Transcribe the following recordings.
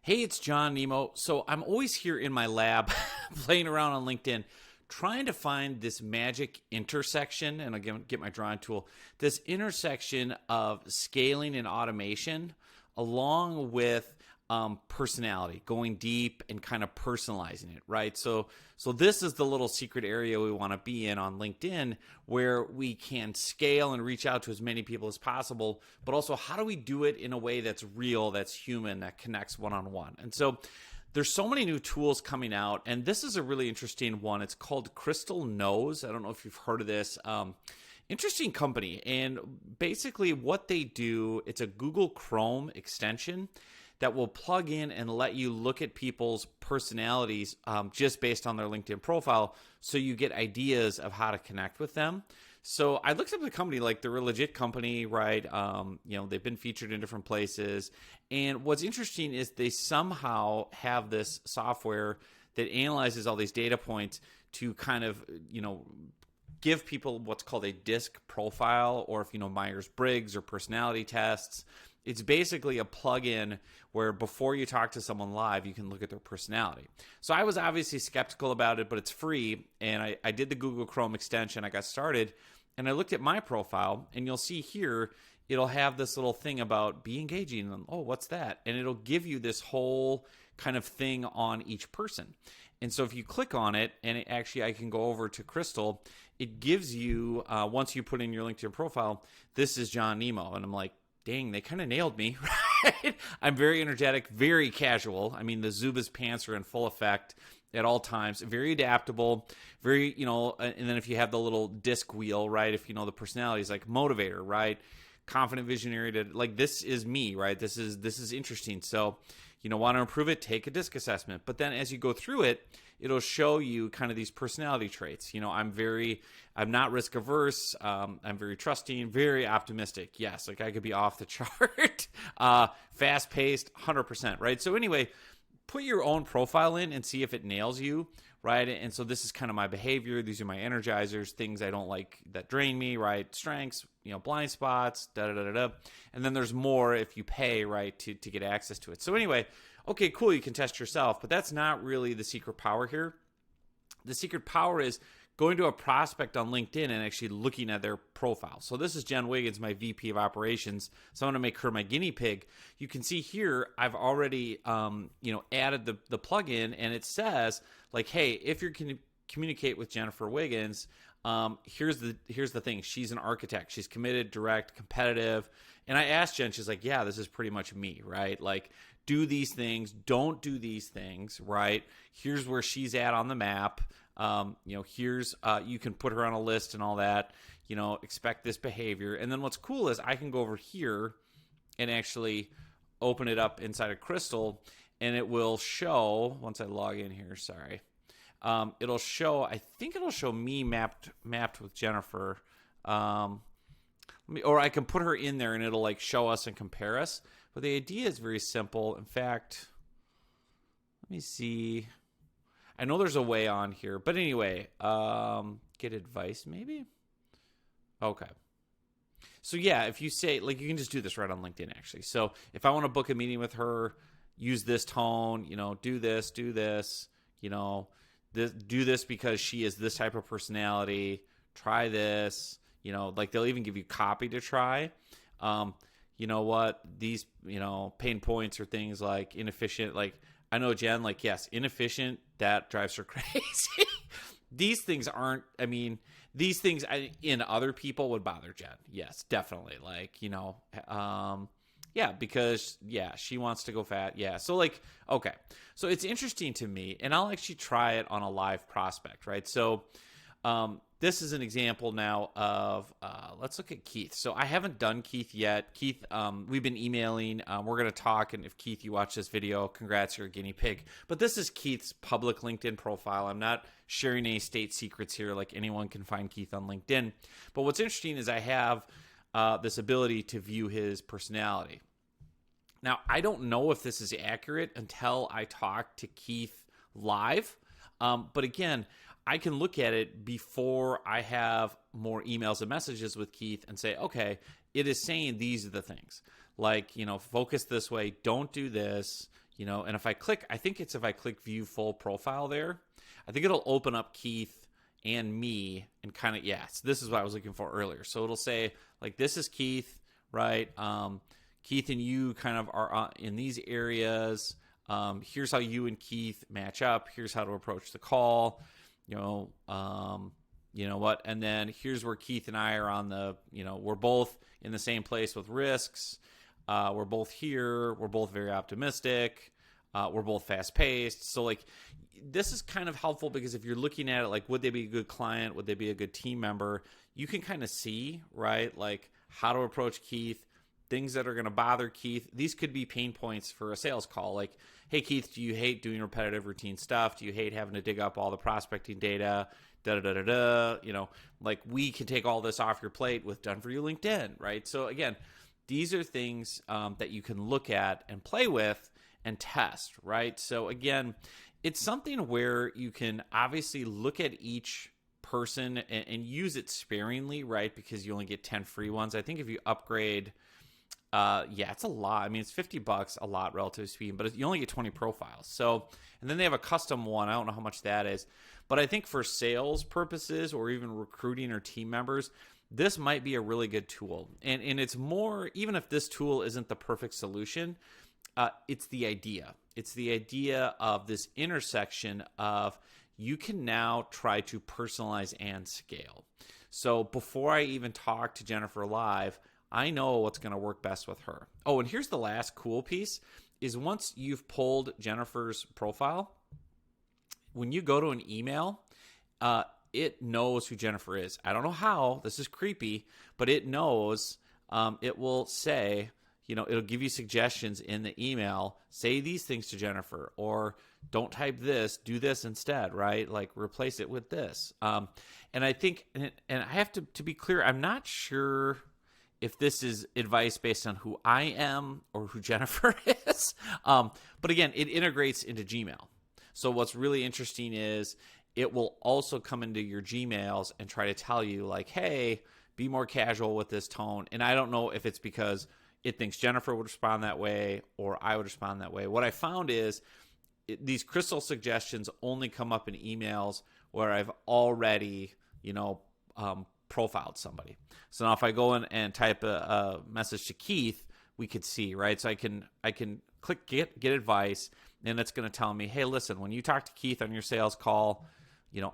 Hey, it's John Nemo. So I'm always here in my lab playing around on LinkedIn, trying to find this magic intersection, and I'll get my drawing tool, this intersection of scaling and automation along with personality, going deep and kind of personalizing it, right? So this is the little secret area we want to be in on LinkedIn, where we can scale and reach out to as many people as possible, but also how do we do it in a way that's real, that's human, that connects one-on-one? And so there's so many new tools coming out, and this is a really interesting one. It's called Crystal Knows. I don't know if you've heard of this. Interesting company, and basically what they do, it's a Google Chrome extension that will plug in and let you look at people's personalities just based on their LinkedIn profile, so you get ideas of how to connect with them. So I looked up the company, like they're a legit company, right? They've been featured in different places. And what's interesting is they somehow have this software that analyzes all these data points to kind of, give people what's called a DISC profile, or if Myers-Briggs or personality tests. It's basically a plug-in where before you talk to someone live, you can look at their personality. So I was obviously skeptical about it, but it's free. And I did the Google Chrome extension. I got started and I looked at my profile, and you'll see here, it'll have this little thing about be engaging. And, oh, what's that? And it'll give you this whole kind of thing on each person. And so if you click on it, and I can go over to Crystal, it gives you, once you put in your LinkedIn profile, this is John Nemo. And I'm like, dang, they kind of nailed me, right? I'm very energetic, very casual. I mean, the Zubaz pants are in full effect at all times, very adaptable, very, and then if you have the little disc wheel, right? If the personality is like motivator, right? Confident, visionary, like this is me, right? This is interesting. So, want to improve it, take a disc assessment. But then as you go through it, it'll show you kind of these personality traits. I'm not risk averse. I'm very trusting, very optimistic. Yes, like I could be off the chart, fast paced, 100%, right? So anyway, put your own profile in and see if it nails you, right? And so this is kind of my behavior. These are my energizers, things I don't like that drain me, right? Strengths, blind spots, da-da-da-da-da. And then there's more if you pay, right, to get access to it. So anyway, okay, cool, you can test yourself, but that's not really the secret power here. The secret power is going to a prospect on LinkedIn and actually looking at their profile. So this is Jen Wiggins, my VP of operations. So I'm going to make her my guinea pig. You can see here, I've already, added the plugin, and it says like, hey, if you're going to communicate with Jennifer Wiggins, here's the thing. She's an architect. She's committed, direct, competitive. And I asked Jen, she's like, yeah, this is pretty much me, right? Like, do these things, don't do these things, right? Here's where she's at on the map. Here's, you can put her on a list and all that, expect this behavior. And then what's cool is I can go over here and actually open it up inside of Crystal, and it will show, once I log in here, sorry, it'll show, I think it'll show me mapped with Jennifer. Or I can put her in there and it'll like show us and compare us. But the idea is very simple. In fact, let me see. I know there's a way on here, but anyway, get advice maybe. Okay. So yeah, if you say, like, you can just do this right on LinkedIn actually. So if I want to book a meeting with her, use this tone, do this, do this because she is this type of personality. Try this, like they'll even give you copy to try. These, pain points are things like inefficient. Like I know Jen, like, yes, inefficient, that drives her crazy. These things aren't, these things in other people would bother Jen. Yes, definitely. Like, because she wants to go fat. Yeah. So like, okay. So it's interesting to me, and I'll actually try it on a live prospect, right? So, this is an example now of, let's look at Keith. So I haven't done Keith yet. Keith, we've been emailing. We're going to talk. And if Keith, you watch this video, congrats, you're a guinea pig. But this is Keith's public LinkedIn profile. I'm not sharing any state secrets here. Like anyone can find Keith on LinkedIn. But what's interesting is I have this ability to view his personality. Now, I don't know if this is accurate until I talk to Keith live. But again, I can look at it before I have more emails and messages with Keith and say, okay, it is saying these are the things. Like, focus this way, don't do this, and if I click, I think it's if I click view full profile there, I think it'll open up Keith and me and kind of, so this is what I was looking for earlier. So it'll say like, this is Keith, right? Keith and you kind of are in these areas. Here's how you and Keith match up. Here's how to approach the call, you know what? And then here's where Keith and I are on the, we're both in the same place with risks. We're both here. We're both very optimistic. We're both fast paced. So like, this is kind of helpful because if you're looking at it, like, would they be a good client? Would they be a good team member? You can kind of see, right? Like how to approach Keith, things that are going to bother Keith. These could be pain points for a sales call. Like, hey, Keith, do you hate doing repetitive routine stuff? Do you hate having to dig up all the prospecting data? Like we can take all this off your plate with Done For You LinkedIn, right? So again, these are things that you can look at and play with and test, right? So again, it's something where you can obviously look at each person and use it sparingly, right? Because you only get 10 free ones. I think if you upgrade, it's a lot. I mean, it's $50 a lot relative speaking, but you only get 20 profiles. So, and then they have a custom one. I don't know how much that is, but I think for sales purposes or even recruiting or team members, this might be a really good tool. And it's more, even if this tool isn't the perfect solution, it's the idea. It's the idea of this intersection of you can now try to personalize and scale. So before I even talk to Jennifer live, I know what's going to work best with her. Oh, and here's the last cool piece is once you've pulled Jennifer's profile, when you go to an email, it knows who Jennifer is. I don't know how. This is creepy, but it knows. It will say, it'll give you suggestions in the email. Say these things to Jennifer, or don't type this, do this instead, right? Like replace it with this. And I think, and I have to be clear, I'm not sure if this is advice based on who I am or who Jennifer is. But again, it integrates into Gmail. So what's really interesting is it will also come into your Gmails and try to tell you like, hey, be more casual with this tone. And I don't know if it's because it thinks Jennifer would respond that way or I would respond that way. What I found is these crystal suggestions only come up in emails where I've already, profiled somebody. So now if I go in and type a message to Keith, we could see, right? So I can click get advice, and it's going to tell me, hey, listen, when you talk to Keith on your sales call,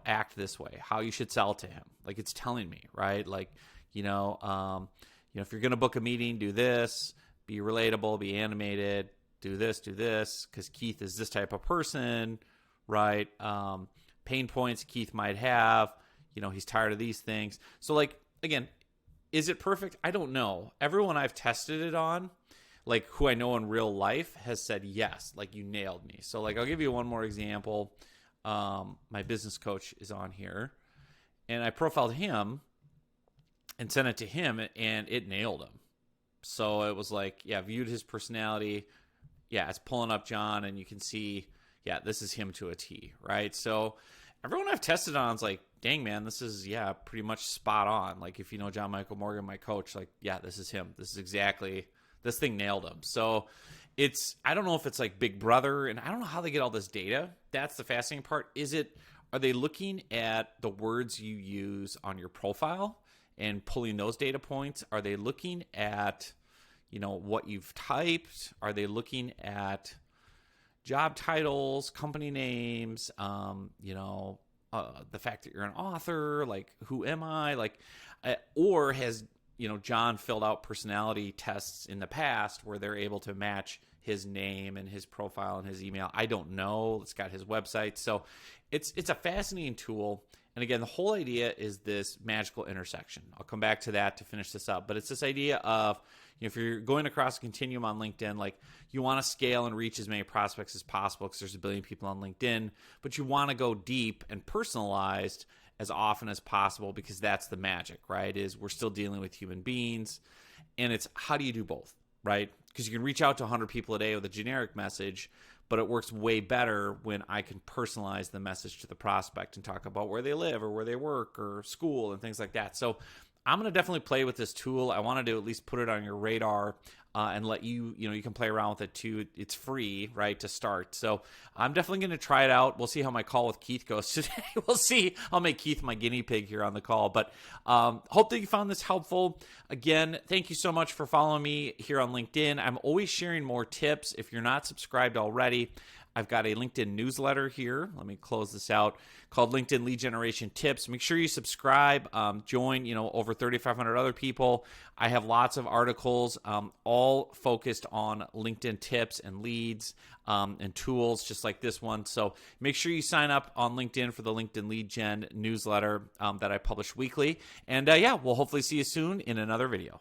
act this way, how you should sell to him. Like it's telling me, right? Like, if you're going to book a meeting, do this, be relatable, be animated, do this, because Keith is this type of person, right? Pain points Keith might have, he's tired of these things. So like, again, is it perfect? I don't know. Everyone I've tested it on, like who I know in real life, has said yes, like you nailed me. So like, I'll give you one more example. My business coach is on here, and I profiled him and sent it to him, and it nailed him. So it was like, viewed his personality. It's pulling up John, and you can see, this is him to a T, right? So everyone I've tested on is like, dang, man, this is, pretty much spot on. Like, if you know John Michael Morgan, my coach, like, this is him. This is exactly, this thing nailed him. So I don't know if it's like Big Brother, and I don't know how they get all this data. That's the fascinating part. Are they looking at the words you use on your profile and pulling those data points? Are they looking at, what you've typed? Are they looking at job titles, company names, the fact that you're an author, like who am I? Like, or has, John filled out personality tests in the past where they're able to match his name and his profile and his email. I don't know. It's got his website. So it's a fascinating tool. And again, the whole idea is this magical intersection. I'll come back to that to finish this up. But it's this idea of, if you're going across a continuum on LinkedIn, like you want to scale and reach as many prospects as possible because there's a billion people on LinkedIn, but you want to go deep and personalized as often as possible because that's the magic, right? Is we're still dealing with human beings, and it's how do you do both, right? Because you can reach out to 100 people a day with a generic message, but it works way better when I can personalize the message to the prospect and talk about where they live or where they work or school and things like that. So I'm going to definitely play with this tool. I wanted to at least put it on your radar. and let you, you can play around with it too. It's free, right, to start. So I'm definitely going to try it out. We'll see how my call with Keith goes today. We'll see. I'll make Keith my guinea pig here on the call. But hope that you found this helpful. Again, thank you so much for following me here on LinkedIn. I'm always sharing more tips. If you're not subscribed already, I've got a LinkedIn newsletter here. Let me close this out, called LinkedIn Lead Generation Tips. Make sure you subscribe, join, over 3,500 other people. I have lots of articles, all focused on LinkedIn tips and leads and tools, just like this one. So make sure you sign up on LinkedIn for the LinkedIn Lead Gen newsletter that I publish weekly. And we'll hopefully see you soon in another video.